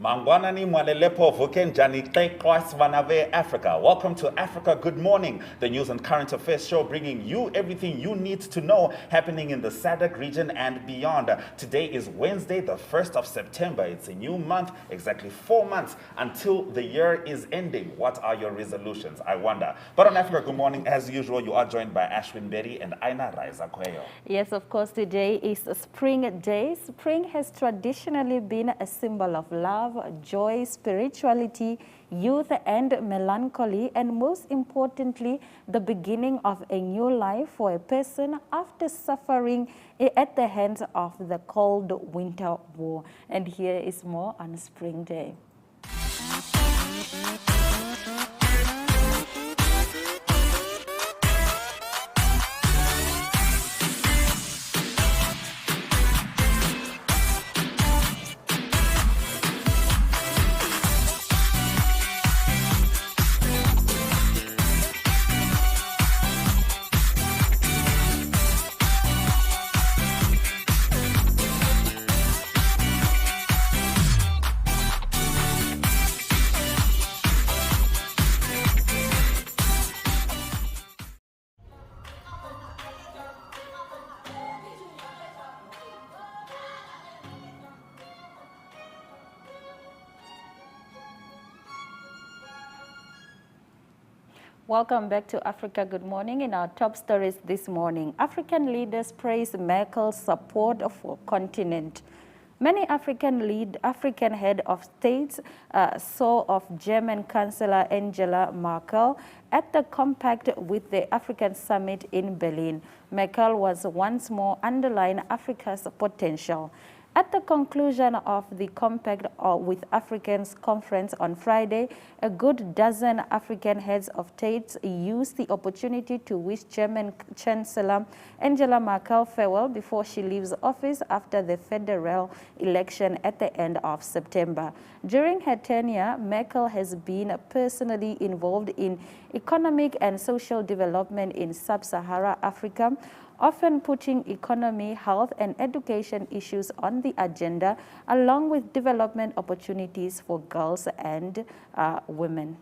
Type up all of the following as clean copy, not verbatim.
Mangwanani mwalelepo vukenjani kwas vanave Africa. Welcome to Africa Good Morning, the news and current affairs show bringing you everything you need to know happening in the SADC region and beyond. Today is Wednesday, the 1st of September. It's a new month, exactly 4 months until the year is ending. What are your resolutions, I wonder? But on Africa Good Morning, as usual, you are joined by Ashwin Berry and Aina Raiza Kweyo. Yes, of course, today is a spring day. Spring has traditionally been a symbol of love, joy, spirituality, youth, and melancholy, and most importantly, the beginning of a new life for a person after suffering at the hands of the cold winter war. And here is more on Spring Day. Welcome back to Africa Good Morning. In our top stories this morning, African leaders praise Merkel's support for continent. Many African head of states saw of German Chancellor Angela Merkel at the compact with the African summit in Berlin. Merkel was once more underlined Africa's potential. At the conclusion of the Compact with Africans conference on Friday, a good dozen African heads of states used the opportunity to wish German Chancellor Angela Merkel farewell before she leaves office after the federal election at the end of September. During her tenure, Merkel has been personally involved in economic and social development in sub-Saharan Africa, often putting economy, health, and education issues on the agenda, along with development opportunities for girls and women.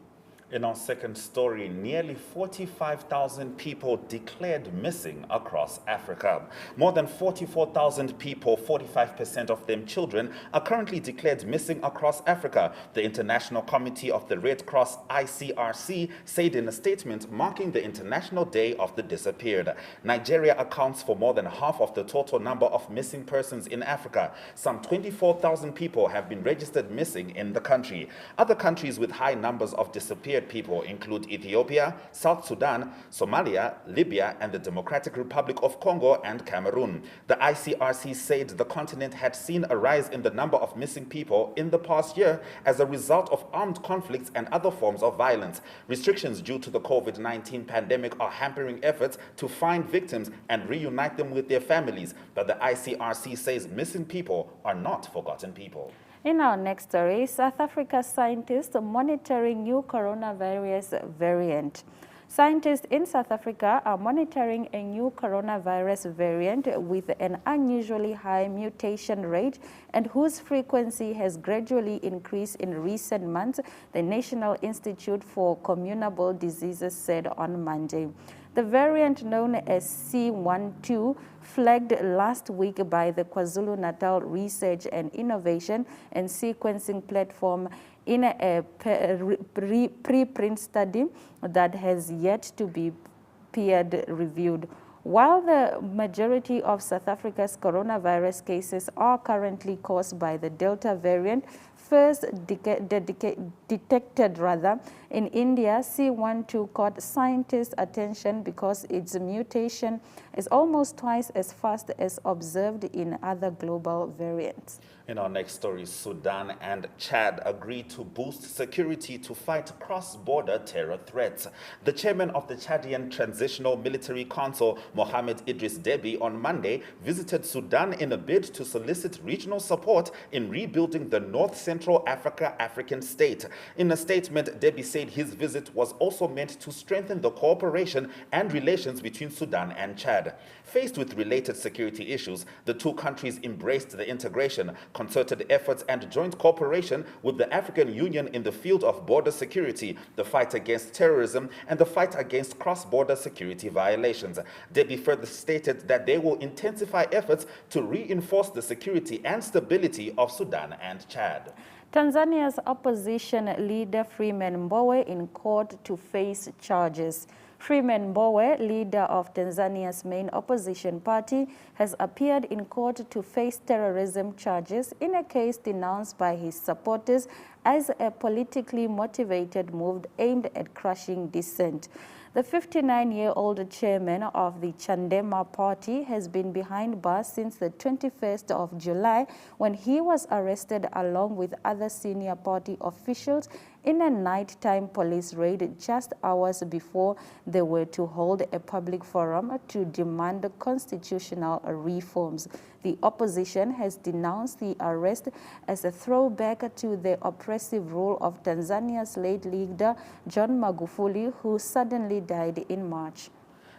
In our second story, nearly 45,000 people declared missing across Africa. More than 44,000 people, 45% of them children, are currently declared missing across Africa. The International Committee of the Red Cross, ICRC, said in a statement marking the International Day of the Disappeared. Nigeria accounts for more than half of the total number of missing persons in Africa. Some 24,000 people have been registered missing in the country. Other countries with high numbers of disappeared people include Ethiopia, South Sudan, Somalia, Libya, and the Democratic Republic of Congo and Cameroon. The ICRC said the continent had seen a rise in the number of missing people in the past year as a result of armed conflicts and other forms of violence. Restrictions due to the COVID-19 pandemic are hampering efforts to find victims and reunite them with their families, but the ICRC says missing people are not forgotten people. In our next story, South Africa scientists monitoring new coronavirus variant. Scientists in South Africa are monitoring a new coronavirus variant with an unusually high mutation rate and whose frequency has gradually increased in recent months, the National Institute for Communicable Diseases said on Monday. The variant known as C12 flagged last week by the KwaZulu-Natal Research and Innovation and Sequencing Platform in a preprint study that has yet to be peer-reviewed. While the majority of South Africa's coronavirus cases are currently caused by the Delta variant, first detected in India, C12 caught scientists' attention because its mutation is almost twice as fast as observed in other global variants. In our next story, Sudan and Chad agreed to boost security to fight cross-border terror threats. The chairman of the Chadian Transitional Military Council, Mohamed Idris Deby, on Monday visited Sudan in a bid to solicit regional support in rebuilding the North Central African state. In a statement, Deby said his visit was also meant to strengthen the cooperation and relations between Sudan and Chad. Faced with related security issues, the two countries embraced the integration, concerted efforts and joint cooperation with the African Union in the field of border security, the fight against terrorism and the fight against cross-border security violations. Deby further stated that they will intensify efforts to reinforce the security and stability of Sudan and Chad. Tanzania's opposition leader Freeman Mbowe in court to face charges. Freeman Mbowe, leader of Tanzania's main opposition party, has appeared in court to face terrorism charges in a case denounced by his supporters as a politically motivated move aimed at crushing dissent. The 59-year-old chairman of the Chadema party has been behind bars since the 21st of July when he was arrested along with other senior party officials in a nighttime police raid just hours before they were to hold a public forum to demand constitutional reforms. The opposition has denounced the arrest as a throwback to the oppressive rule of Tanzania's late leader John Magufuli, who suddenly died in March.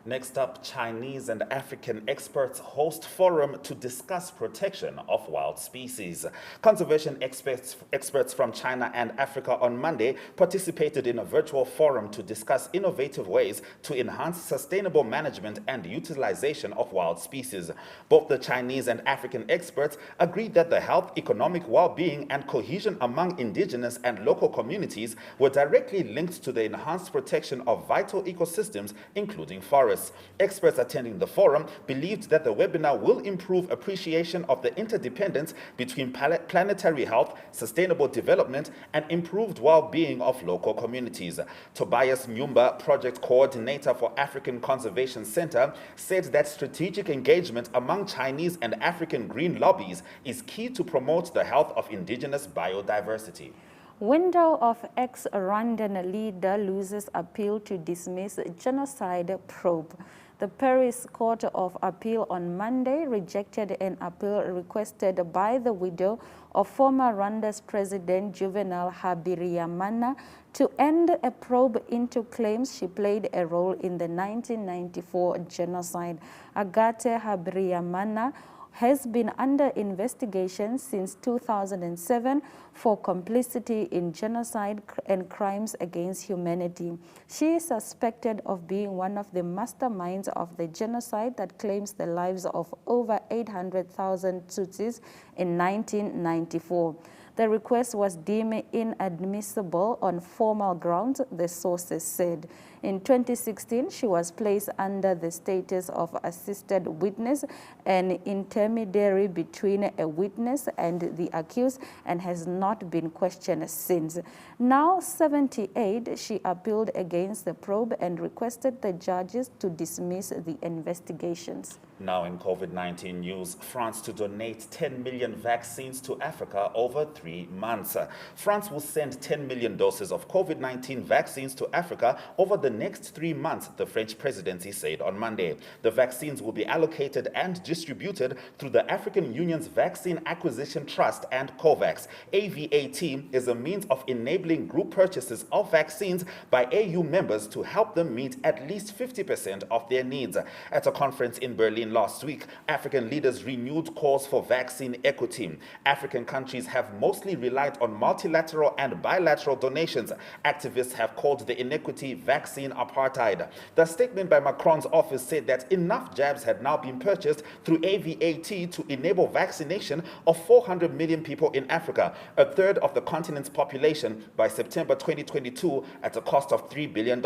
Next up, Chinese and African experts host forum to discuss protection of wild species. Conservation experts from China and Africa on Monday participated in a virtual forum to discuss innovative ways to enhance sustainable management and utilization of wild species. Both the Chinese and African experts agreed that the health, economic well-being, and cohesion among indigenous and local communities were directly linked to the enhanced protection of vital ecosystems, including forests. Experts attending the forum believed that the webinar will improve appreciation of the interdependence between planetary health, sustainable development, and improved well-being of local communities. Tobias Nyumba, project coordinator for African Conservation Center, said that strategic engagement among Chinese and African green lobbies is key to promote the health of indigenous biodiversity. Window of ex-Rwandan leader loses appeal to dismiss genocide probe. The Paris Court of Appeal on Monday rejected an appeal requested by the widow of former Rwanda's President Juvenal Habyarimana to end a probe into claims she played a role in the 1994 genocide. Agathe Habyarimana has been under investigation since 2007 for complicity in genocide and crimes against humanity. She is suspected of being one of the masterminds of the genocide that claims the lives of over 800,000 Tutsis in 1994. The request was deemed inadmissible on formal grounds, the sources said. In 2016, she was placed under the status of assisted witness, an intermediary between a witness and the accused, and has not been questioned since. Now 78, she appealed against the probe and requested the judges to dismiss the investigations. Now in COVID-19 news, France to donate 10 million vaccines to Africa over 3 months. France will send 10 million doses of COVID-19 vaccines to Africa over the next 3 months, the French presidency said on Monday. The vaccines will be allocated and distributed through the African Union's Vaccine Acquisition Trust and COVAX. AVAT is a means of enabling group purchases of vaccines by AU members to help them meet at least 50% of their needs. At a conference in Berlin last week, African leaders renewed calls for vaccine equity. African countries have mostly relied on multilateral and bilateral donations. Activists have called the inequity vaccine apartheid. The statement by Macron's office said that enough jabs had now been purchased through AVAT to enable vaccination of 400 million people in Africa, a third of the continent's population, by September 2022 at a cost of $3 billion.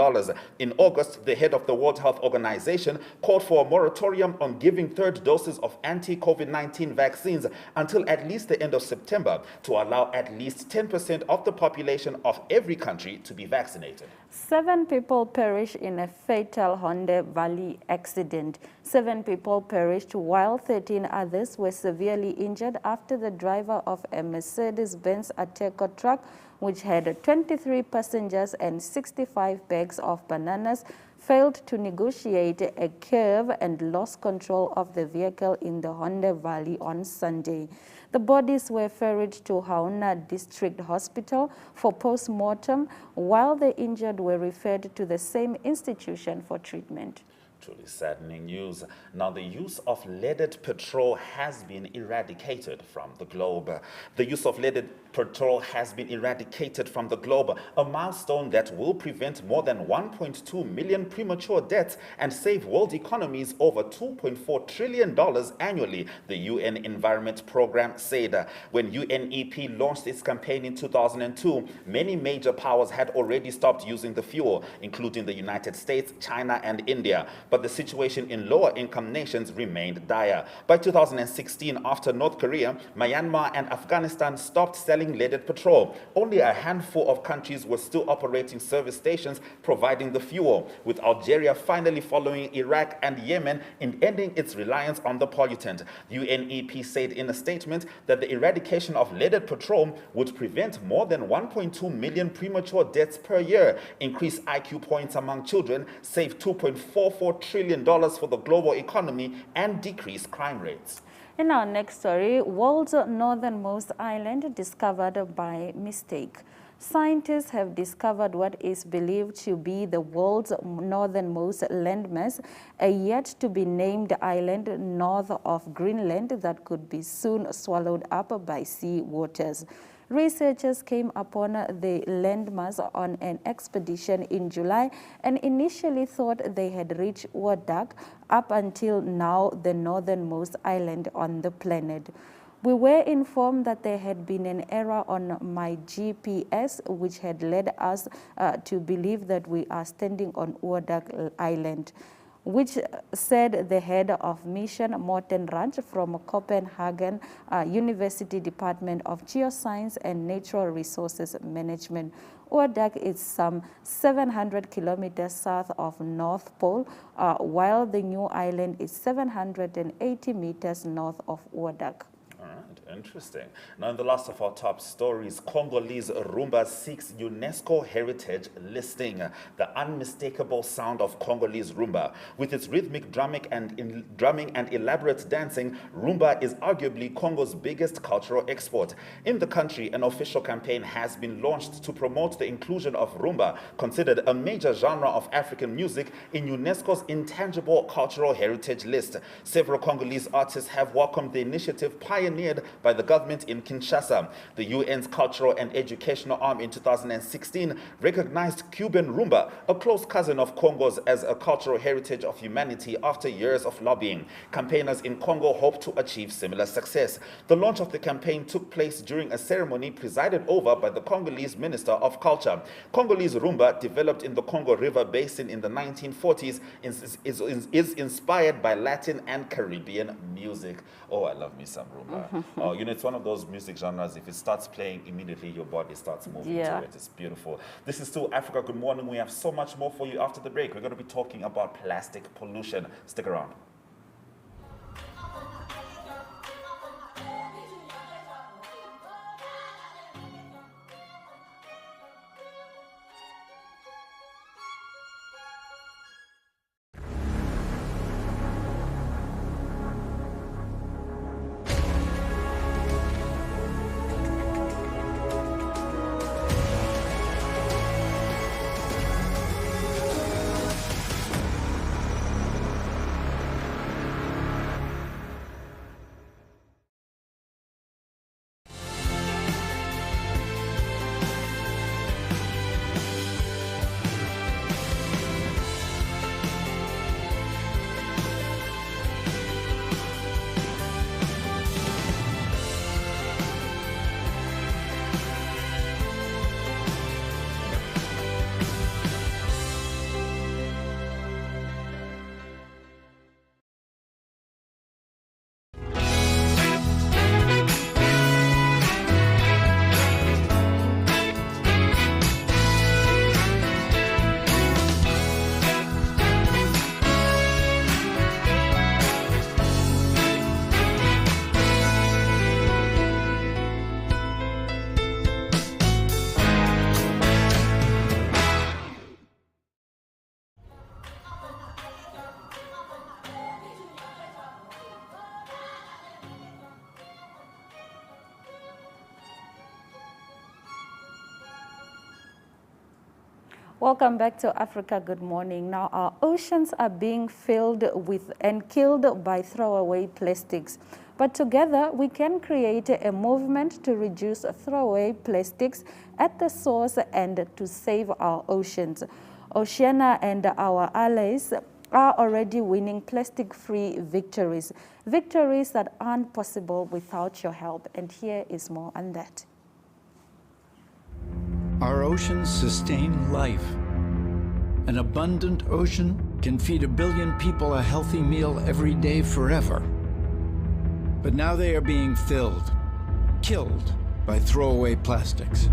In August, the head of the World Health Organization called for a moratorium on giving third doses of anti-COVID-19 vaccines until at least the end of September to allow at least 10% of the population of every country to be vaccinated. 7 people perished in a fatal Honda Valley accident. 7 people perished while 13 others were severely injured after the driver of a Mercedes-Benz Ateco truck, which had 23 passengers and 65 bags of bananas, failed to negotiate a curve and lost control of the vehicle in the Honda Valley on Sunday. The bodies were ferried to Hauna District Hospital for post-mortem, while the injured were referred to the same institution for treatment. Truly saddening news. Now, the use of leaded petrol has been eradicated from the globe. The use of leaded petrol has been eradicated from the globe, a milestone that will prevent more than 1.2 million premature deaths and save world economies over $2.4 trillion annually, the UN Environment Programme said. When UNEP launched its campaign in 2002, many major powers had already stopped using the fuel, including the United States, China, and India. But the situation in lower-income nations remained dire. By 2016, after North Korea, Myanmar, and Afghanistan stopped selling leaded petrol, only a handful of countries were still operating service stations providing the fuel, with Algeria finally following Iraq and Yemen in ending its reliance on the pollutant. UNEP said in a statement that the eradication of leaded petrol would prevent more than 1.2 million premature deaths per year, increase IQ points among children, save $2.44 trillion for the global economy, and decrease crime rates. In our next story, world's northernmost island discovered by mistake. Scientists have discovered what is believed to be the world's northernmost landmass, a yet-to-be-named island north of Greenland that could be soon swallowed up by sea waters. Researchers came upon the landmass on an expedition in July and initially thought they had reached Wardak, up until now the northernmost island on the planet. We were informed that there had been an error on my GPS, which had led us to believe that we are standing on Wardak Island, which said the head of mission, Morten Ranch, from Copenhagen University Department of Geoscience and Natural Resources Management. Wardak is some 700 kilometers south of North Pole, while the new island is 780 meters north of Wardak. Interesting. Now, in the last of our top stories, Congolese rumba seeks UNESCO heritage listing. The unmistakable sound of Congolese rumba. With its rhythmic drumming and elaborate dancing, rumba is arguably Congo's biggest cultural export. In the country, an official campaign has been launched to promote the inclusion of rumba, considered a major genre of African music, in UNESCO's intangible cultural heritage list. Several Congolese artists have welcomed the initiative pioneered by the government in Kinshasa. The UN's cultural and educational arm in 2016 recognized Cuban rumba, a close cousin of Congo's, as a cultural heritage of humanity after years of lobbying. Campaigners in Congo hope to achieve similar success. The launch of the campaign took place during a ceremony presided over by the Congolese Minister of Culture. Congolese rumba, developed in the Congo River Basin in the 1940s, is inspired by Latin and Caribbean music. Oh, I love me some rumba. Oh, you know, it's one of those music genres, if it starts playing, immediately your body starts moving to it. It's beautiful. This is still Africa Good Morning. We have so much more for you after the break. We're going to be talking about plastic pollution. Stick around. Welcome back to Africa Good Morning. Now, our oceans are being filled with and killed by throwaway plastics. But together, we can create a movement to reduce throwaway plastics at the source and to save our oceans. Oceana and our allies are already winning plastic-free victories, victories that aren't possible without your help. And here is more on that. Our oceans sustain life. An abundant ocean can feed 1 billion people a healthy meal every day forever. But now they are being killed by throwaway plastics.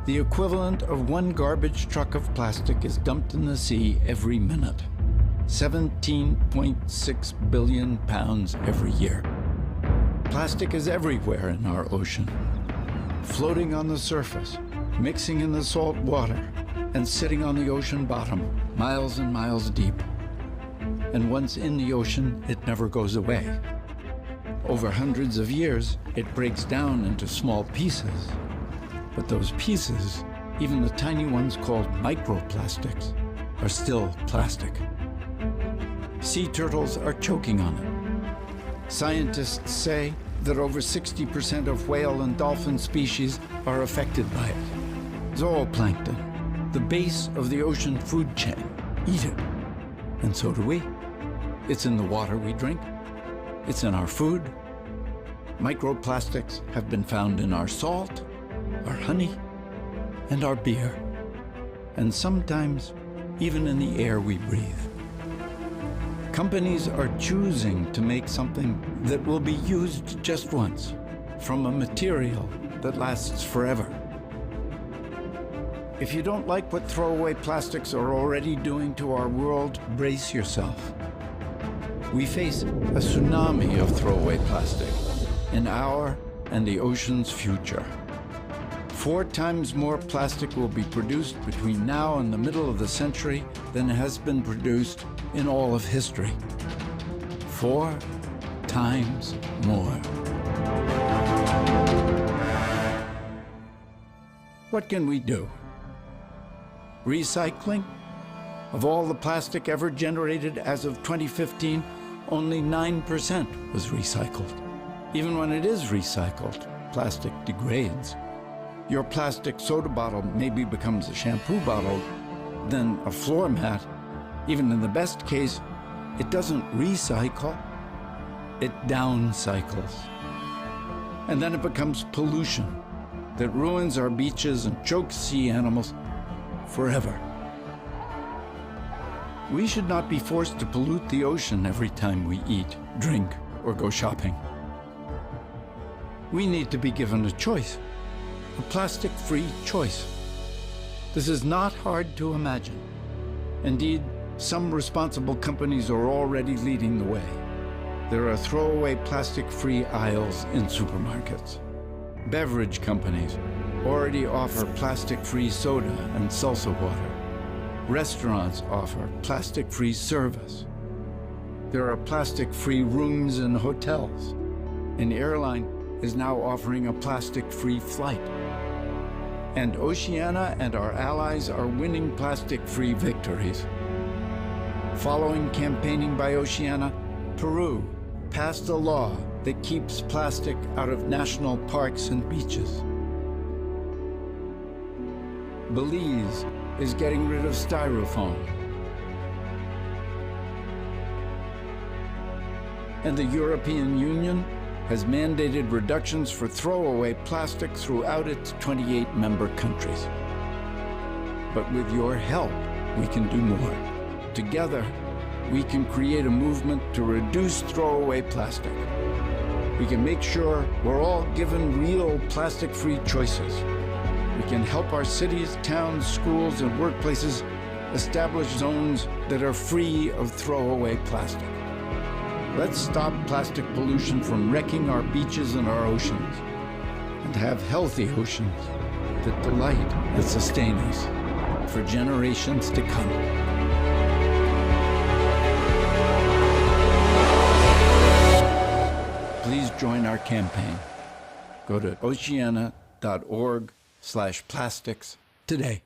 The equivalent of 1 garbage truck of plastic is dumped in the sea every minute. 17.6 billion pounds every year. Plastic is everywhere in our ocean, floating on the surface, mixing in the salt water, and sitting on the ocean bottom, miles and miles deep. And once in the ocean, it never goes away. Over hundreds of years, it breaks down into small pieces. But those pieces, even the tiny ones called microplastics, are still plastic. Sea turtles are choking on it. Scientists say that over 60% of whale and dolphin species are affected by it. Zooplankton, the base of the ocean food chain, eat it. And so do we. It's in the water we drink. It's in our food. Microplastics have been found in our salt, our honey, and our beer. And sometimes even in the air we breathe. Companies are choosing to make something that will be used just once, from a material that lasts forever. If you don't like what throwaway plastics are already doing to our world, brace yourself. We face a tsunami of throwaway plastic in our and the ocean's future. 4 times more plastic will be produced between now and the middle of the century than has been produced in all of history. 4 times more. What can we do? Recycling? Of all the plastic ever generated as of 2015, only 9% was recycled. Even when it is recycled, plastic degrades. Your plastic soda bottle maybe becomes a shampoo bottle, then a floor mat. Even in the best case, it doesn't recycle, it downcycles. And then it becomes pollution that ruins our beaches and chokes sea animals forever. We should not be forced to pollute the ocean every time we eat, drink, or go shopping. We need to be given a choice, a plastic-free choice. This is not hard to imagine. Indeed, some responsible companies are already leading the way. There are throwaway plastic-free aisles in supermarkets. Beverage companies already offer plastic-free soda and salsa water. Restaurants offer plastic-free service. There are plastic-free rooms in hotels. An airline is now offering a plastic-free flight. And Oceana and our allies are winning plastic-free victories. Following campaigning by Oceana, Peru passed a law that keeps plastic out of national parks and beaches. Belize is getting rid of styrofoam. And the European Union has mandated reductions for throwaway plastic throughout its 28 member countries. But with your help, we can do more. Together, we can create a movement to reduce throwaway plastic. We can make sure we're all given real plastic-free choices. We can help our cities, towns, schools, and workplaces establish zones that are free of throwaway plastic. Let's stop plastic pollution from wrecking our beaches and our oceans, and have healthy oceans that delight and sustain us for generations to come. Please join our campaign. Go to oceana.org/plastics today.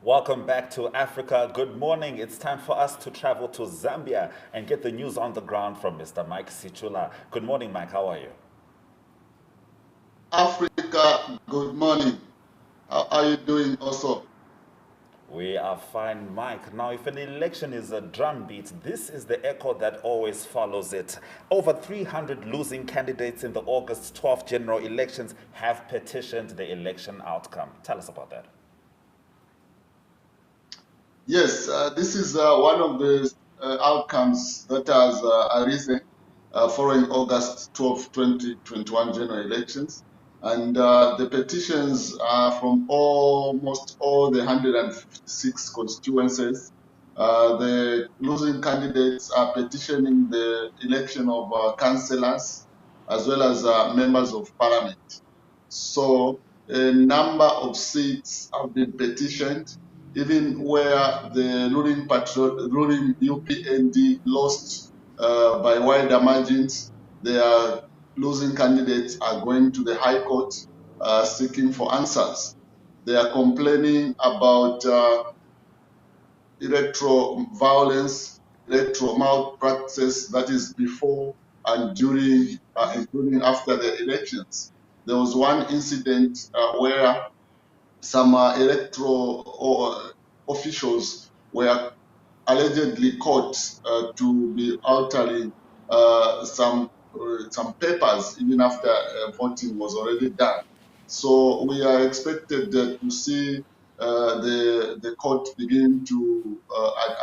Welcome back to Africa. Good morning. It's time for us to travel to Zambia and get the news on the ground from Mr. Mike Sichula. Good morning, Mike. How are you? Africa, good morning. How are you doing also? We are fine, Mike. Now, if an election is a drumbeat, this is the echo that always follows it. Over 300 losing candidates in the August 12th general elections have petitioned the election outcome. Tell us about that. Yes, this is one of the outcomes that has arisen following August 12, 2021 general elections. And the petitions are from almost all the 156 constituencies. The losing candidates are petitioning the election of councillors as well as members of parliament. So a number of seats have been petitioned, even where the ruling UPND lost by wider margins. Their losing candidates are going to the High Court seeking for answers. They are complaining about electoral violence, electoral malpractice, that is before and during, including after the elections. There was one incident where some electoral officials were allegedly caught to be altering some papers even after voting was already done. So we are expected to see the court begin to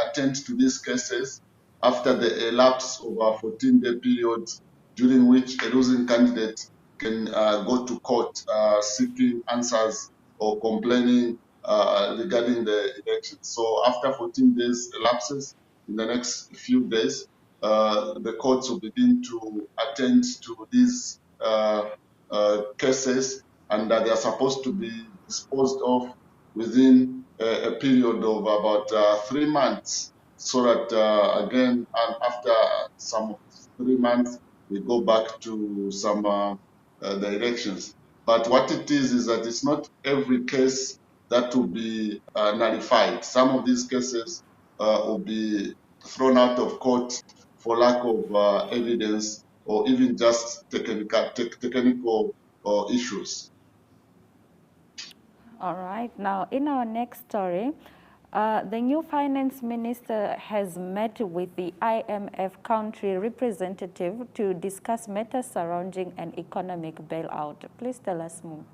attend to these cases after the elapse of a 14-day period during which a losing candidate can go to court seeking answers or complaining regarding the election. So after 14 days elapses, in the next few days, the courts will begin to attend to these cases, and that they are supposed to be disposed of within a period of about 3 months, so that again, and after some 3 months, we go back to some the elections. But what it is that it's not every case that will be nullified. Some of these cases will be thrown out of court for lack of evidence or even just technical issues. All right. Now, in our next story, The new finance minister has met with the IMF country representative to discuss matters surrounding an economic bailout. Please tell us more.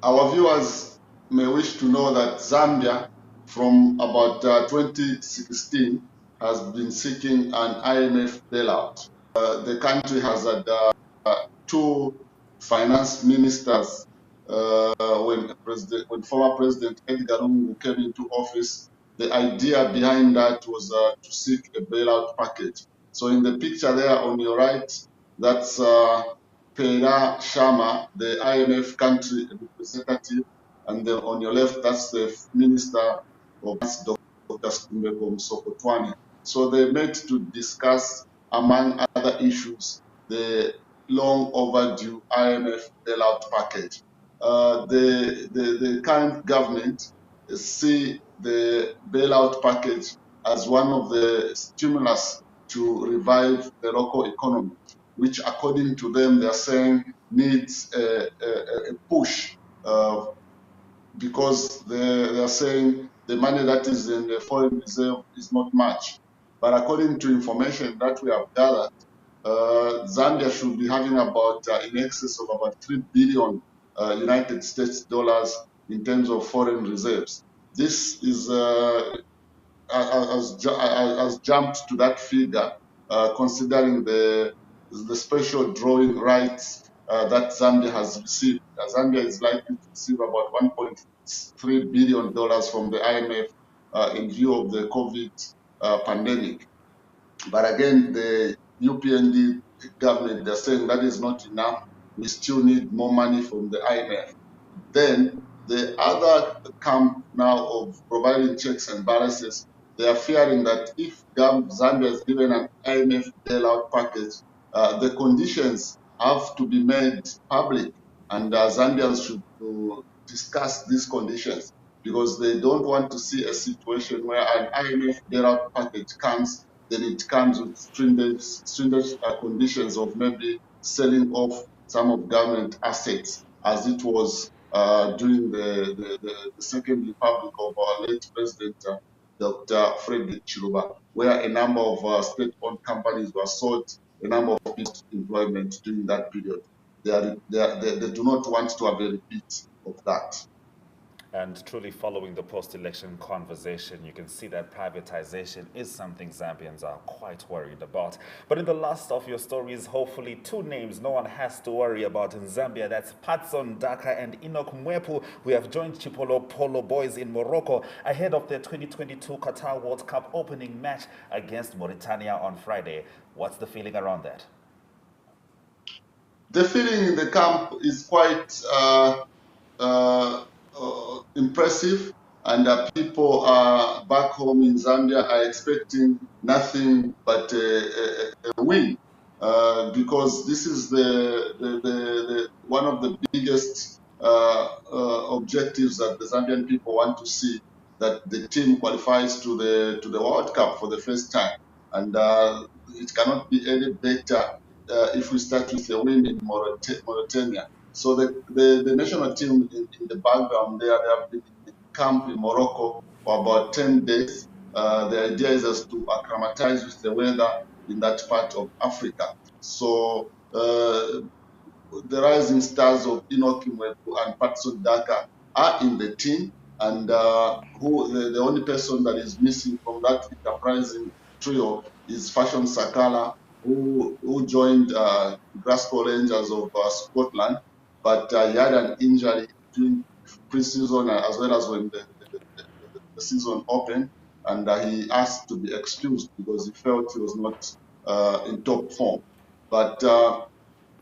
Our viewers may wish to know that Zambia, from about 2016, has been seeking an IMF bailout. The country has had two finance ministers when former President Edgar Lungu came into office. The idea behind that was to seek a bailout package. So in the picture there on your right, that's Pera Sharma, the IMF country representative, and then on your left, that's the Minister of Finance, Dr. Skumbeko Msokotwane. So they met to discuss, among other issues, the long overdue IMF bailout package. The current government see the bailout package as one of the stimulus to revive the local economy, which according to them, they're saying needs a push because they're saying the money that is in the foreign reserve is not much. But according to information that we have gathered, Zambia should be having about in excess of about 3 billion United States dollars in terms of foreign reserves. This is has jumped to that figure, considering the special drawing rights that Zambia has received. Zambia is likely to receive about $1.3 billion from the IMF in view of the COVID pandemic. But again, the UPND government, they're saying that is not enough. We still need more money from the IMF. Then the other camp now of providing checks and balances, they are fearing that if Zambia is given an IMF bailout package, the conditions have to be made public, and Zambians should discuss these conditions because they don't want to see a situation where an IMF bailout package comes, then it comes with stringent conditions of maybe selling off some of government assets, as it was during the Second Republic of our late President, Dr. Frederick Chiluba, where a number of state-owned companies were sold, a number of people employment during that period. They do not want to have a repeat of that. And truly following the post-election conversation, you can see that privatization is something Zambians are quite worried about. But in the last of your stories, hopefully two names no one has to worry about in Zambia. That's Patson Daka and Enoch Mwepu. We have joined Chipolo Polo boys in Morocco ahead of the 2022 Qatar World Cup opening match against Mauritania on Friday. What's the feeling around that? The feeling in the camp is quite impressive, and people back home in Zambia are expecting nothing but a win, because this is the one of the biggest objectives that the Zambian people want to see, that the team qualifies to the World Cup for the first time, and it cannot be any better if we start with a win in Mauritania. So the national team in the background there, they have been in camp in Morocco for about 10 days. The idea is just to acclimatize with the weather in that part of Africa. So the rising stars of Enoch Mwepu and Patson Daka are in the team, and the only person that is missing from that enterprising trio is Fashion Sakala, who joined Glasgow Rangers of Scotland, but he had an injury during pre-season as well as when the season opened, and he asked to be excused because he felt he was not in top form. But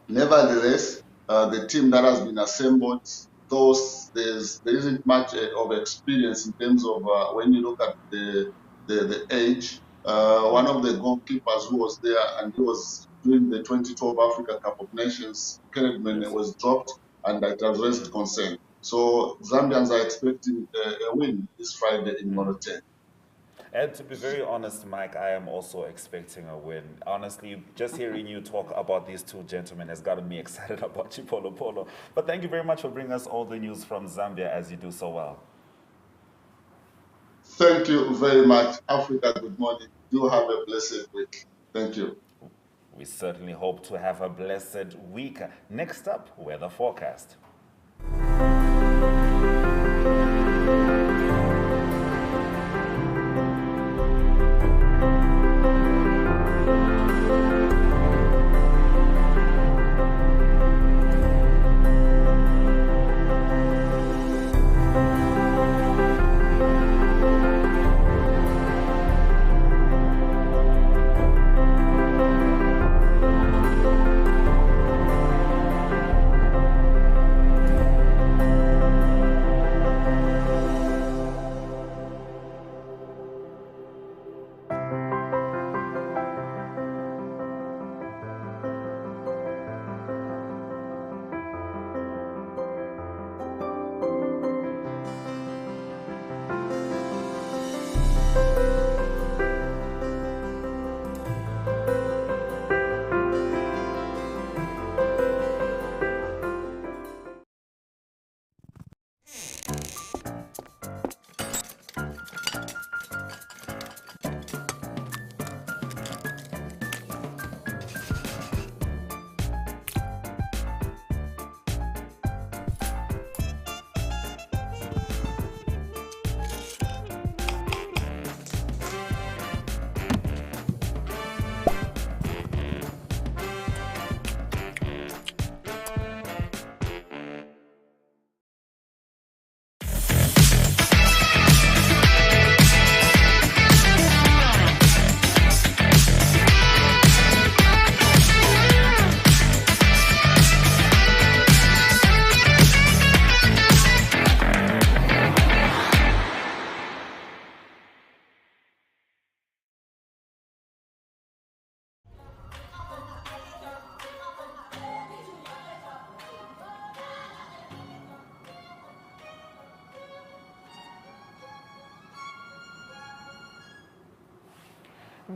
nevertheless, the team that has been assembled, though there isn't much of experience in terms of when you look at the age. One of the goalkeepers who was there and he was during the 2012 Africa Cup of Nations, Kenneth Mene, was dropped, and that has raised concern. So Zambians are expecting a win this Friday in Mauritania. And to be very honest, Mike, I am also expecting a win. Honestly, just hearing you talk about these two gentlemen has gotten me excited about Chipolo Polo. But thank you very much for bringing us all the news from Zambia as you do so well. Thank you very much. Africa, good morning. Do have a blessed week. Thank you. We certainly hope to have a blessed week. Next up, weather forecast.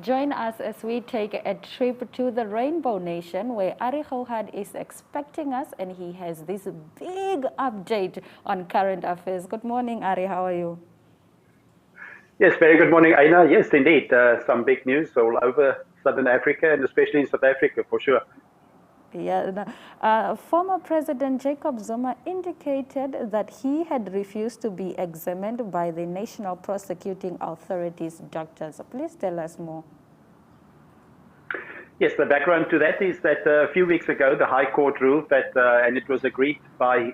Join us as we take a trip to the Rainbow Nation, where Ari Houhad is expecting us, and he has this big update on current affairs. Good morning, Ari. How are you? Yes, very good morning, Aina. Yes, indeed. Some big news all over Southern Africa, and especially in South Africa, for sure. Yeah, former President Jacob Zuma indicated that he had refused to be examined by the National Prosecuting Authority's doctors. Please tell us more. Yes, the background to that is that a few weeks ago, the High Court ruled that, and it was agreed by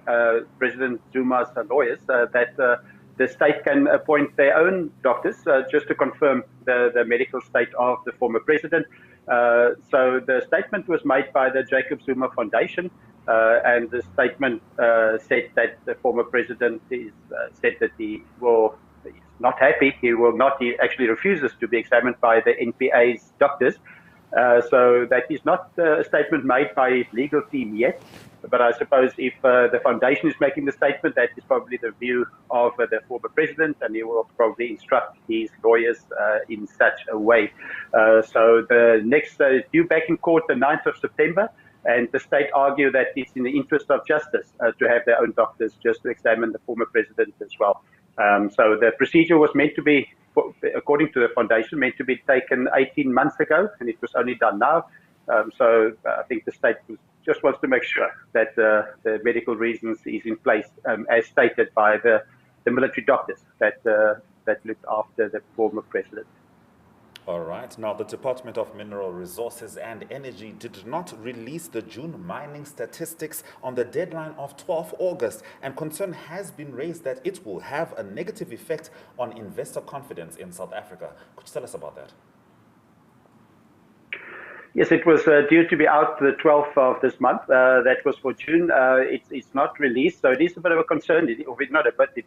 President Zuma's lawyers, that the state can appoint their own doctors just to confirm the medical state of the former president. So the statement was made by the Jacob Zuma Foundation, and the statement said that the former president said that he's not happy. He actually refuses to be examined by the NPA's doctors. So that is not a statement made by his legal team yet. But I suppose if the foundation is making the statement, that is probably the view of the former president, and he will probably instruct his lawyers in such a way. So the next is due back in court the 9th of September, and the state argue that it's in the interest of justice to have their own doctors just to examine the former president as well. So the procedure was meant to be, according to the foundation, meant to be taken 18 months ago, and it was only done now. So I think the state just wants to make sure that the medical reasons is in place, as stated by the military doctors that looked after the former president. All right. Now, the Department of Mineral Resources and Energy did not release the June mining statistics on the deadline of 12 August, and concern has been raised that it will have a negative effect on investor confidence in South Africa. Could you tell us about that? Yes, it was due to be out the 12th of this month. That was for June. It's not released, so it is a bit of a concern. It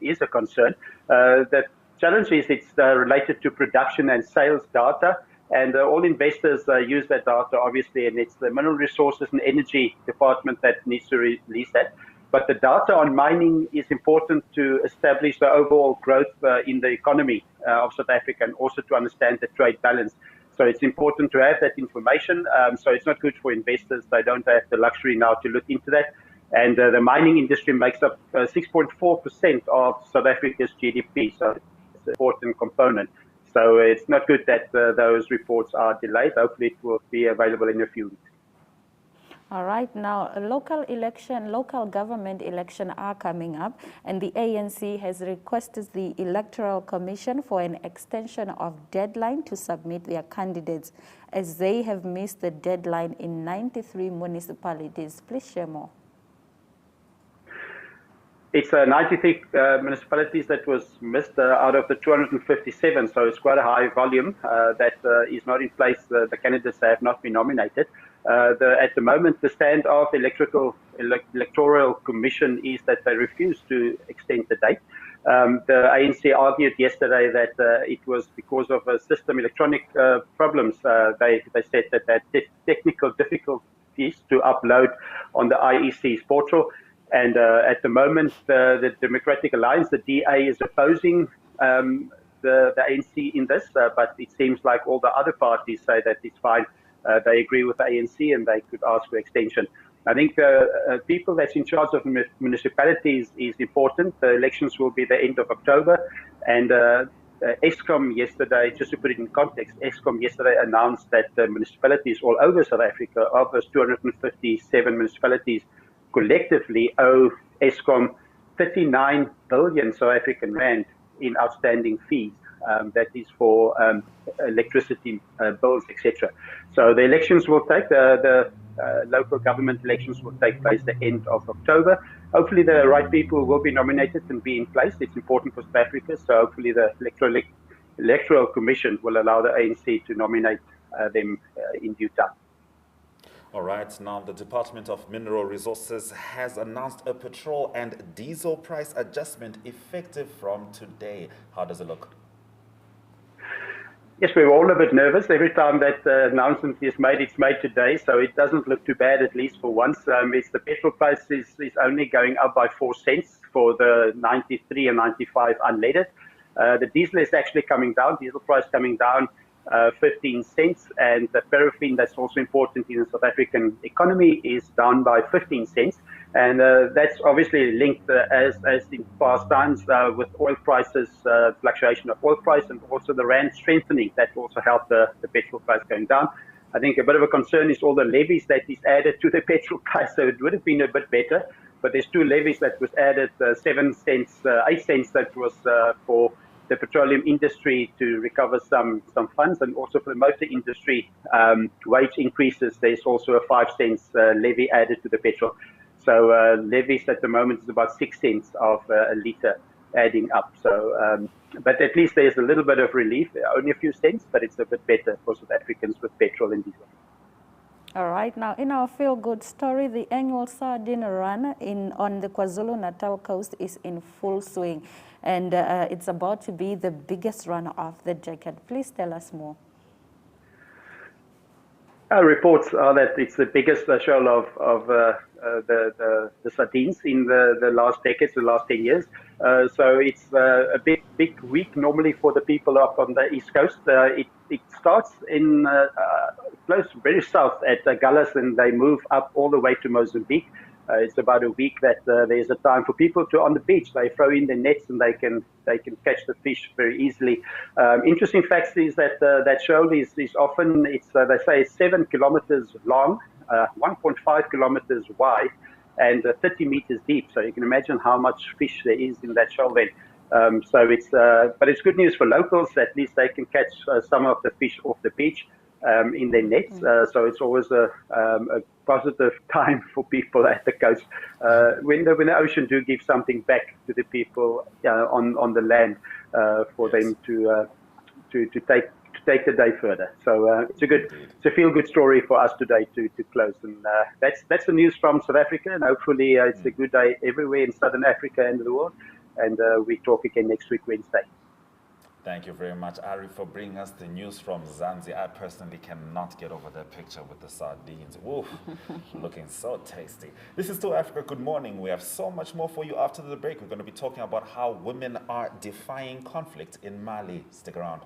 is a concern. The challenge is it's related to production and sales data, and all investors use that data, obviously, and it's the Mineral Resources and Energy Department that needs to release that. But the data on mining is important to establish the overall growth in the economy of South Africa, and also to understand the trade balance. So it's important to have that information. So it's not good for investors. They don't have the luxury now to look into that. And the mining industry makes up 6.4% of South Africa's GDP. So it's an important component. So it's not good that those reports are delayed. Hopefully it will be available in a few weeks. All right, now a local government election are coming up, and the ANC has requested the Electoral Commission for an extension of deadline to submit their candidates, as they have missed the deadline in 93 municipalities. Please share more. It's 93 municipalities that was missed out of the 257, so it's quite a high volume that is not in place. The candidates have not been nominated. At the moment, the stand of the Electoral Commission is that they refuse to extend the date. The ANC argued yesterday that it was because of system electronic problems. They said that they had technical difficulties to upload on the IEC's portal. And at the moment, the Democratic Alliance, the DA, is opposing the ANC in this, but it seems like all the other parties say that it's fine. They agree with the ANC and they could ask for extension. I think people that's in charge of municipalities is important. The elections will be the end of October. And Eskom yesterday, just to put it in context, Eskom yesterday announced that the municipalities all over South Africa, of those 257 municipalities, collectively owe Eskom 39 billion South African rand in outstanding fees. That is for electricity bills, etc. So the elections will take, the local government elections will take place the end of October. Hopefully the right people will be nominated and be in place. It's important for South Africa, so hopefully the Electoral Commission will allow the ANC to nominate them in due time. All right, now the Department of Mineral Resources has announced a petrol and diesel price adjustment effective from today. How does it look? Yes, we were all a bit nervous. Every time that announcement is made, it's made today, so it doesn't look too bad, at least for once. It's the petrol price is only going up by 4 cents for the 93 and 95 unleaded. The diesel is actually coming down, diesel price coming down 15 cents, and the paraffin, that's also important in the South African economy, is down by 15 cents. And that's obviously linked, as in past times, with oil prices, fluctuation of oil price, and also the rand strengthening. That also helped the petrol price going down. I think a bit of a concern is all the levies that is added to the petrol price, so it would have been a bit better. But there's 2 levies that was added, 7 cents, 8 cents that was for the petroleum industry to recover some funds, and also for the motor industry wage increases. There's also a 5 cents levy added to the petrol. So levies at the moment is about 6 cents of a litre adding up. So, but at least there's a little bit of relief, only a few cents, but it's a bit better for South Africans with petrol and diesel. All right, now in our feel-good story, the annual sardine run on the KwaZulu-Natal coast is in full swing, and it's about to be the biggest run of the decade. Please tell us more. Reports are that it's the biggest shoal of the sardines in the last decades, the last 10 years. So it's a big week normally for the people up on the East Coast. It starts in close, very south at Gullis, and they move up all the way to Mozambique. It's about a week that there's a time for people to on the beach. They throw in their nets and they can catch the fish very easily. Interesting facts is that that shoal is often, they say it's 7 kilometers long, 1.5 kilometers wide, and 30 meters deep. So you can imagine how much fish there is in that shoal then. So it's but it's good news for locals. At least they can catch some of the fish off the beach in their nets. So it's always a positive time for people at the coast when the ocean do give something back to the people on the land for them to take the day further. So it's a feel-good story for us today to close. And that's the news from South Africa, and hopefully it's a good day everywhere in Southern Africa and the world. And we talk again next week, Wednesday. Thank you very much, Ari, for bringing us the news from Zanzi. I personally cannot get over that picture with the sardines. Woof, looking so tasty. This is Still Africa. Good morning. We have so much more for you after the break. We're going to be talking about how women are defying conflict in Mali. Stick around.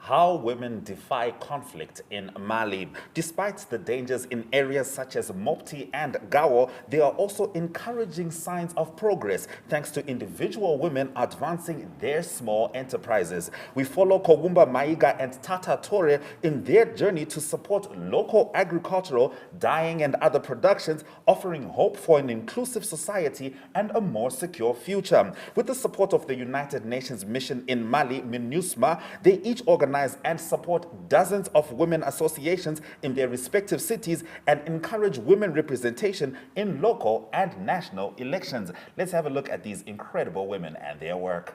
How women defy conflict in Mali. Despite the dangers in areas such as Mopti and Gao, there are also encouraging signs of progress thanks to individual women advancing their small enterprises. We follow Kogumba Maiga and Tata Tore in their journey to support local agricultural, dyeing and other productions, offering hope for an inclusive society and a more secure future. With the support of the United Nations mission in Mali, MINUSMA, they each organize and support dozens of women associations in their respective cities and encourage women representation in local and national elections. Let's have a look at these incredible women and their work.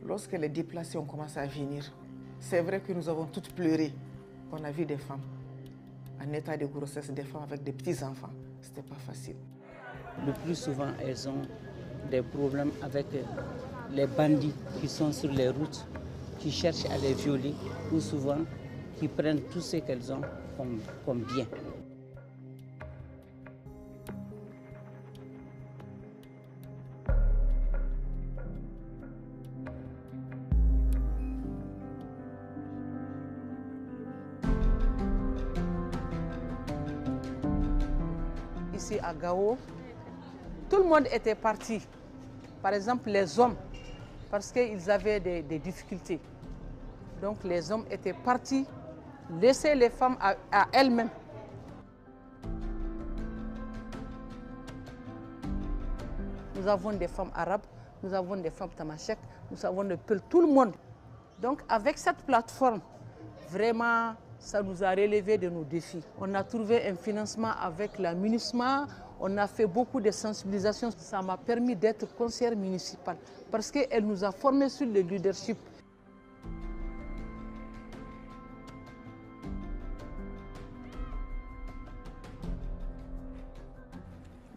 Lorsque les déplacés ont commencé à venir, c'est vrai que nous avons toutes pleuré. On a vu des femmes en état de grossesse, des femmes avec des petits-enfants. Ce n'était pas facile. Le plus souvent, elles ont des problèmes avec les bandits qui sont sur les routes, qui cherchent à les violer, ou souvent qui prennent tout ce qu'elles ont comme bien. Ici à Gao, tout le monde était parti. Par exemple, les hommes, parce qu'ils avaient des difficultés. Donc les hommes étaient partis, laisser les femmes à elles-mêmes. Nous avons des femmes arabes, nous avons des femmes tamashek, nous avons des Peuls, tout le monde. Donc avec cette plateforme, vraiment, ça nous a relevé de nos défis. On a trouvé un financement avec la MINUSMA, on a fait beaucoup de sensibilisation. Ça m'a permis d'être conseillère municipale parce qu'elle nous a formés sur le leadership.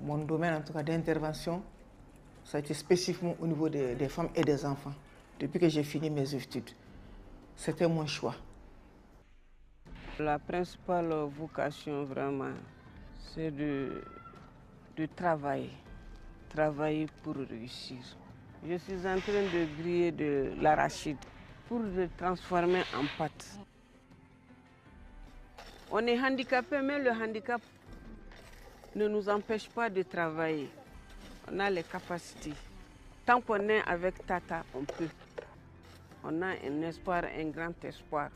Mon domaine en tout cas d'intervention, ça a été spécifiquement au niveau des femmes et des enfants. Depuis que j'ai fini mes études, c'était mon choix. La principale vocation vraiment, c'est de travailler pour réussir. Je suis en train de griller de l'arachide pour le transformer en pâte. On est handicapé, mais le handicap ne nous empêche pas de travailler. On a les capacités. Tant qu'on est avec Tata, on peut. On a un espoir, un grand espoir.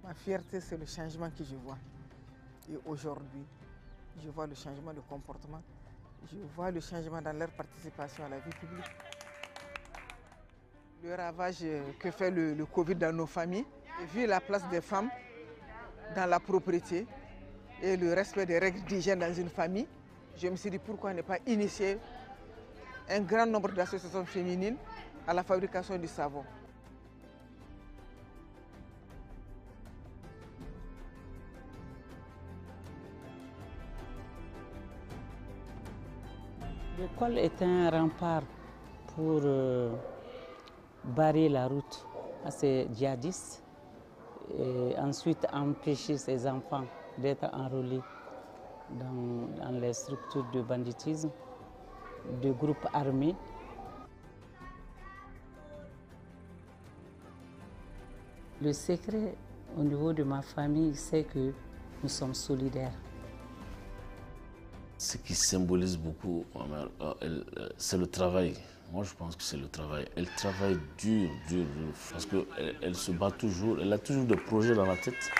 Ma fierté, c'est le changement que je vois. Et aujourd'hui, je vois le changement de comportement. Je vois le changement dans leur participation à la vie publique. Le ravage que fait le Covid dans nos familles, et vu la place des femmes dans la propriété et le respect des règles d'hygiène dans une famille, je me suis dit pourquoi ne pas initier un grand nombre d'associations féminines à la fabrication du savon. L'école est un rempart pour barrer la route à ces djihadistes et ensuite empêcher ces enfants d'être enrôlés dans les structures de banditisme, de groupes armés. Le secret au niveau de ma famille, c'est que nous sommes solidaires. Ce qui symbolise beaucoup, c'est le travail. Moi, je pense que c'est le travail. Elle travaille dur, parce qu'elle se bat toujours, elle a toujours des projets dans la tête.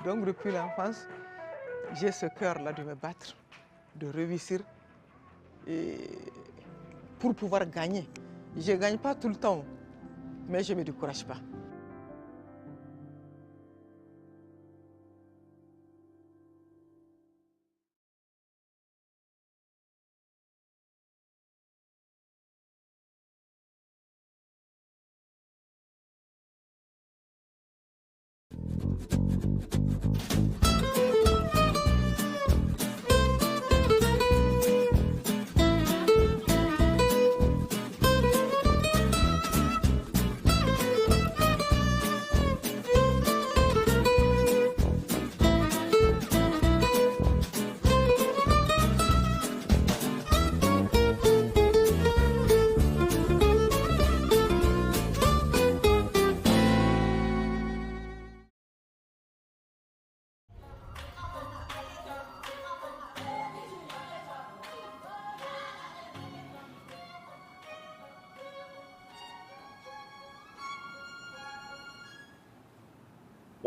Donc, depuis l'enfance, j'ai ce cœur-là de me battre, de réussir et pour pouvoir gagner. Je ne gagne pas tout le temps, mais je ne me décourage pas.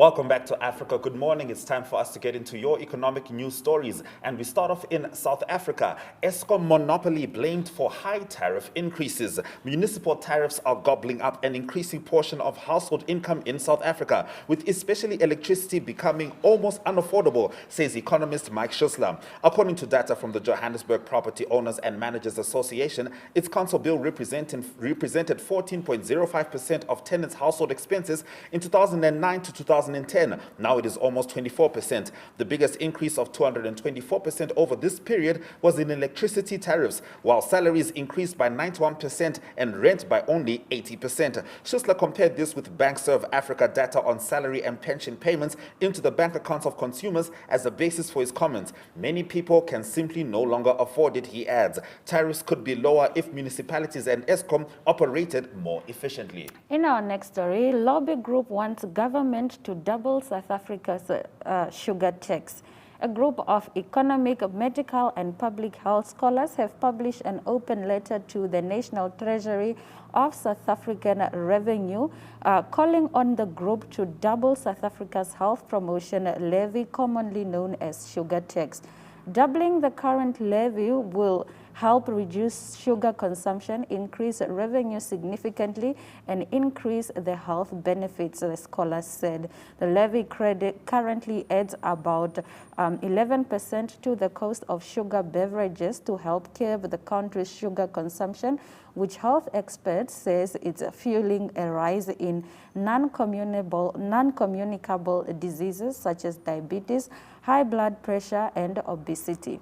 Welcome back to Africa. Good morning. It's time for us to get into your economic news stories. And we start off in South Africa. Eskom monopoly blamed for high tariff increases. Municipal tariffs are gobbling up an increasing portion of household income in South Africa, with especially electricity becoming almost unaffordable, says economist Mike Schussler. According to data from the Johannesburg Property Owners and Managers Association, its council bill represented 14.05% of tenants' household expenses in 2009 to 2010. Now it is almost 24%. The biggest increase of 224% over this period was in electricity tariffs, while salaries increased by 91% and rent by only 80%. Schussler compared this with BankServe Africa data on salary and pension payments into the bank accounts of consumers as a basis for his comments. Many people can simply no longer afford it, he adds. Tariffs could be lower if municipalities and Eskom operated more efficiently. In our next story, lobby group wants government to double South Africa's sugar tax. A group of economic, medical and public health scholars have published an open letter to the National Treasury of South African Revenue, calling on the group to double South Africa's health promotion levy, commonly known as sugar tax. Doubling the current levy will help reduce sugar consumption, increase revenue significantly, and increase the health benefits, the scholars said. The levy credit currently adds about 11% to the cost of sugar beverages to help curb the country's sugar consumption, which health experts says it's fueling a rise in non-communicable diseases such as diabetes, high blood pressure, and obesity.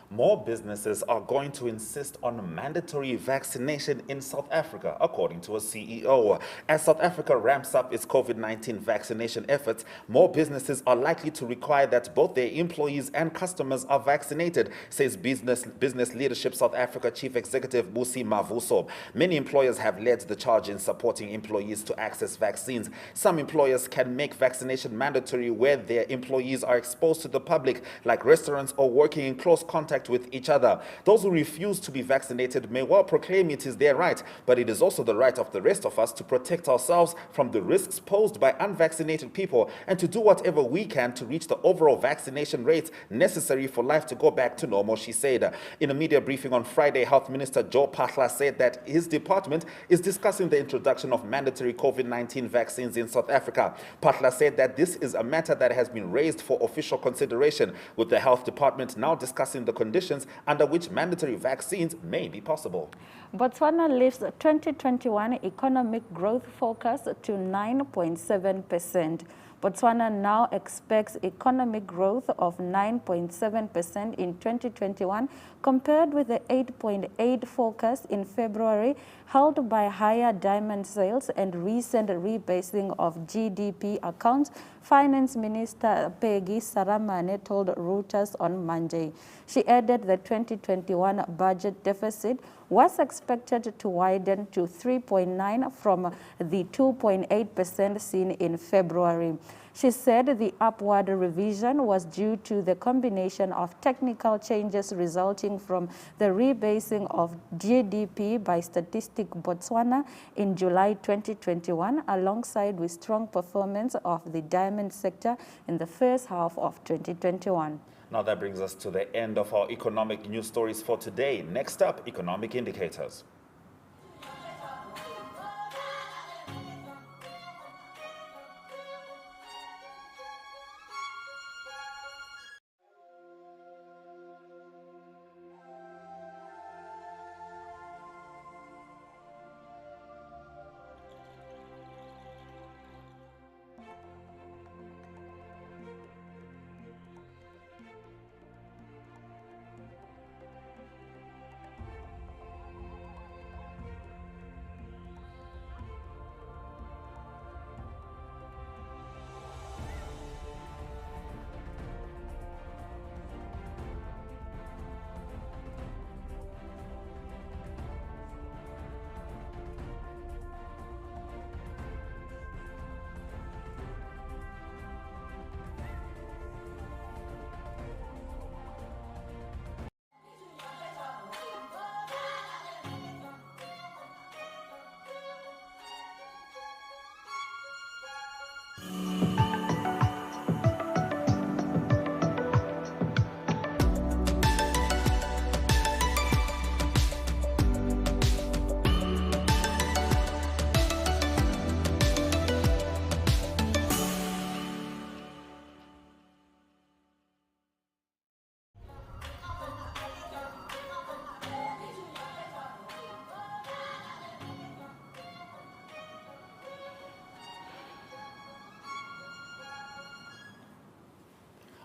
More businesses are going to insist on mandatory vaccination in South Africa, according to a CEO. As South Africa ramps up its COVID-19 vaccination efforts, more businesses are likely to require that both their employees and customers are vaccinated, says Business Leadership South Africa Chief Executive Busi Mavuso. Many employers have led the charge in supporting employees to access vaccines. Some employers can make vaccination mandatory where their employees are exposed to the public, like restaurants or working in close contact with each other. Those who refuse to be vaccinated may well proclaim it is their right, but it is also the right of the rest of us to protect ourselves from the risks posed by unvaccinated people and to do whatever we can to reach the overall vaccination rates necessary for life to go back to normal, she said. In a media briefing on Friday, Health Minister Joe Phaahla said that his department is discussing the introduction of mandatory COVID-19 vaccines in South Africa. Phaahla said that this is a matter that has been raised for official consideration, with the Health Department now discussing the conditions under which mandatory vaccines may be possible. Botswana lifts 2021 economic growth forecast to 9.7%. Botswana now expects economic growth of 9.7% in 2021 compared with the 8.8% forecast in February, held by higher diamond sales and recent rebasing of GDP accounts, Finance Minister Peggy Saramane told Reuters on Monday. She added the 2021 budget deficit was expected to widen to 3.9% from the 2.8% seen in February. She said the upward revision was due to the combination of technical changes resulting from the rebasing of GDP by Statistic Botswana in July 2021, alongside with strong performance of the diamond sector in the first half of 2021. Now that brings us to the end of our economic news stories for today. Next up, economic indicators.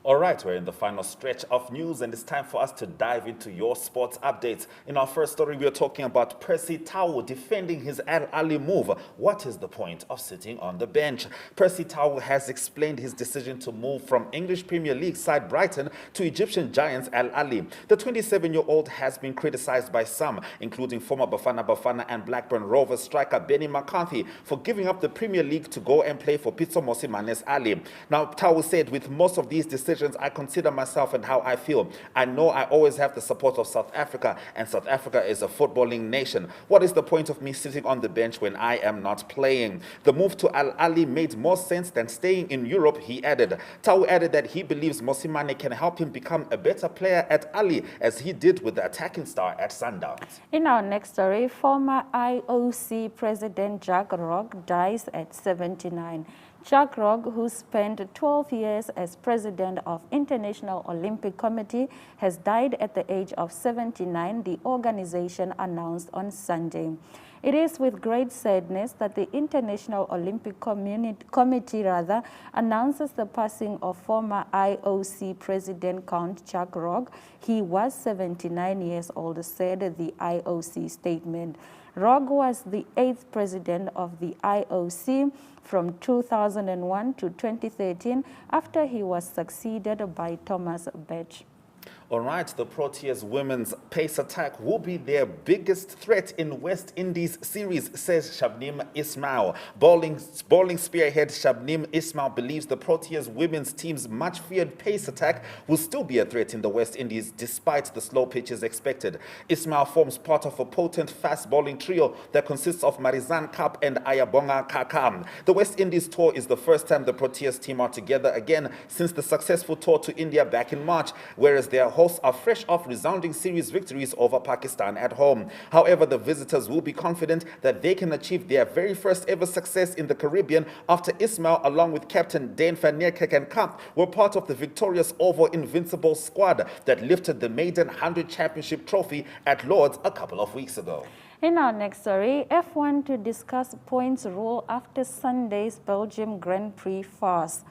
All right, we're in the final stretch of news, and it's time for us to dive into your sports updates. In our first story, we are talking about Percy Tau defending his Al Ali move. What is the point of sitting on the bench? Percy Tau has explained his decision to move from English Premier League side Brighton to Egyptian giants Al Ali. The 27-year-old has been criticized by some, including former Bafana and Blackburn Rovers striker Benny McCarthy, for giving up the Premier League to go and play for Pitso Mosimane's Ali. Now, Tau said, with most of these decisions, I consider myself and how I feel. I know I always have the support of South Africa, and South Africa is a footballing nation. What is the point of me sitting on the bench when I am not playing? The move to Al Ali made more sense than staying in Europe, he added. Tau added that he believes Mosimane can help him become a better player at Ali, as he did with the attacking star at Sundowns. In our next story, former IOC President Jack Rock dies at 79. Jack Rock, who spent 12 years as president of International Olympic Committee, has died at the age of 79, the organization announced on Sunday. It is with great sadness that the International Olympic Committee announces the passing of former IOC President Count Jack Rock. He was 79 years old, said the IOC statement. Rock was the 8th president of the IOC from 2001 to 2013 after he was succeeded by Thomas Bach. All right, the Proteas women's pace attack will be their biggest threat in West Indies series, says Shabnim Ismail. Bowling spearhead Shabnim Ismail believes the Proteas women's team's much-feared pace attack will still be a threat in the West Indies despite the slow pitches expected. Ismail forms part of a potent fast bowling trio that consists of Marizan Kap and Ayabonga Kaka. The West Indies tour is the first time the Proteas team are together again since the successful tour to India back in March, whereas their hosts are fresh off resounding series victories over Pakistan at home. However, the visitors will be confident that they can achieve their very first ever success in the Caribbean after Ismail, along with captain Dane van Neerkerk, were part of the victorious Oval Invincible squad that lifted the maiden 100 championship trophy at Lord's a couple of weeks ago. In our next story, F1 to discuss points rule after Sunday's Belgium Grand Prix farce.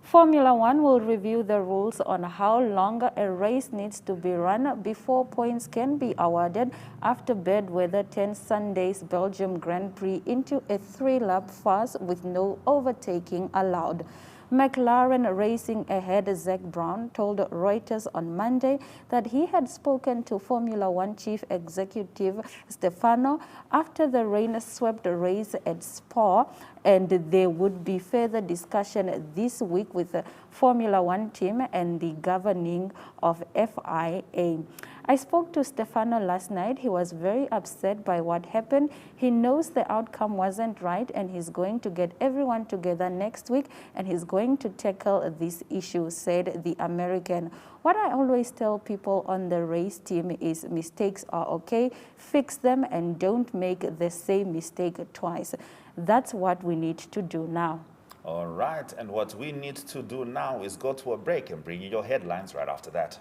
Formula One will review the rules on how long a race needs to be run before points can be awarded after bad weather turned Sunday's Belgium Grand Prix into a 3-lap farce with no overtaking allowed. McLaren Racing ahead Zak Brown told Reuters on Monday that he had spoken to Formula One chief executive Stefano after the rain-swept race at Spa, and there would be further discussion this week with the Formula One team and the governing of FIA. I spoke to Stefano last night. He was very upset by what happened. He knows the outcome wasn't right, and he's going to get everyone together next week, and he's going to tackle this issue, said the American. What I always tell people on the race team is mistakes are okay, fix them, and don't make the same mistake twice. That's what we need to do now. All right, and what we need to do now is go to a break and bring you your headlines right after that.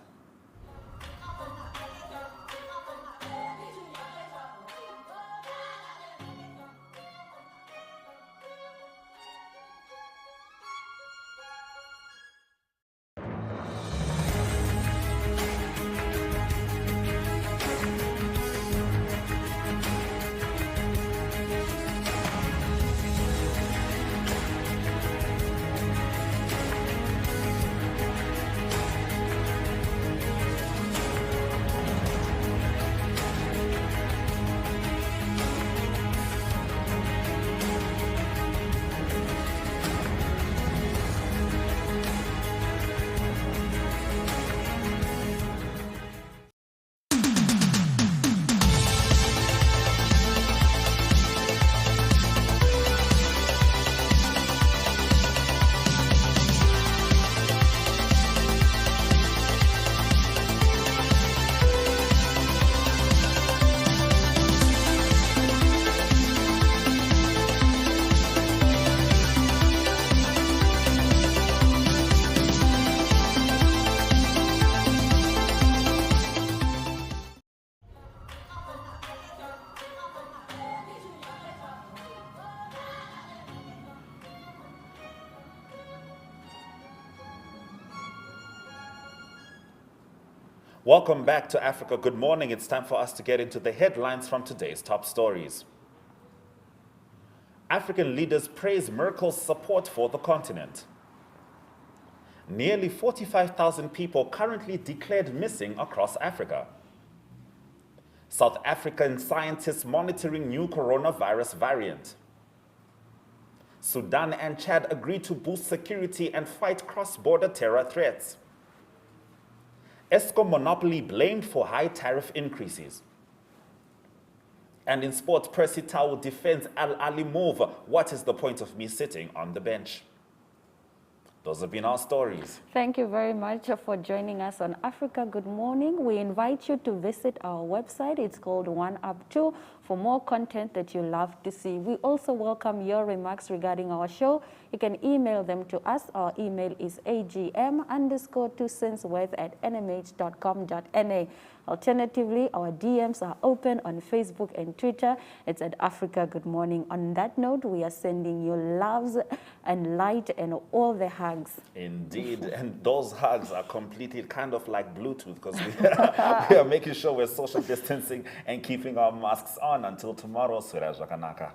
Welcome back to Africa Good Morning. It's time for us to get into the headlines from today's top stories. African leaders praise Merkel's support for the continent. Nearly 45,000 people currently declared missing across Africa. South African scientists monitoring new coronavirus variant. Sudan and Chad agree to boost security and fight cross-border terror threats. Eskom monopoly blamed for high tariff increases. And in sports, Percy Tau defends Al Ali move. What is the point of me sitting on the bench? Those have been our stories. Thank you very much for joining us on Africa Good Morning. We invite you to visit our website. It's called One Up 2 for more content that you love to see. We also welcome your remarks regarding our show. You can email them to us. Our email is agm_2cents@nmh.com.na. Alternatively, our DMs are open on Facebook and Twitter. It's at Africa Good Morning. On that note, we are sending you loves and light and all the hugs. Indeed, and those hugs are completely kind of like Bluetooth because we are making sure we're social distancing and keeping our masks on. Until tomorrow, Suraj Wakanaka.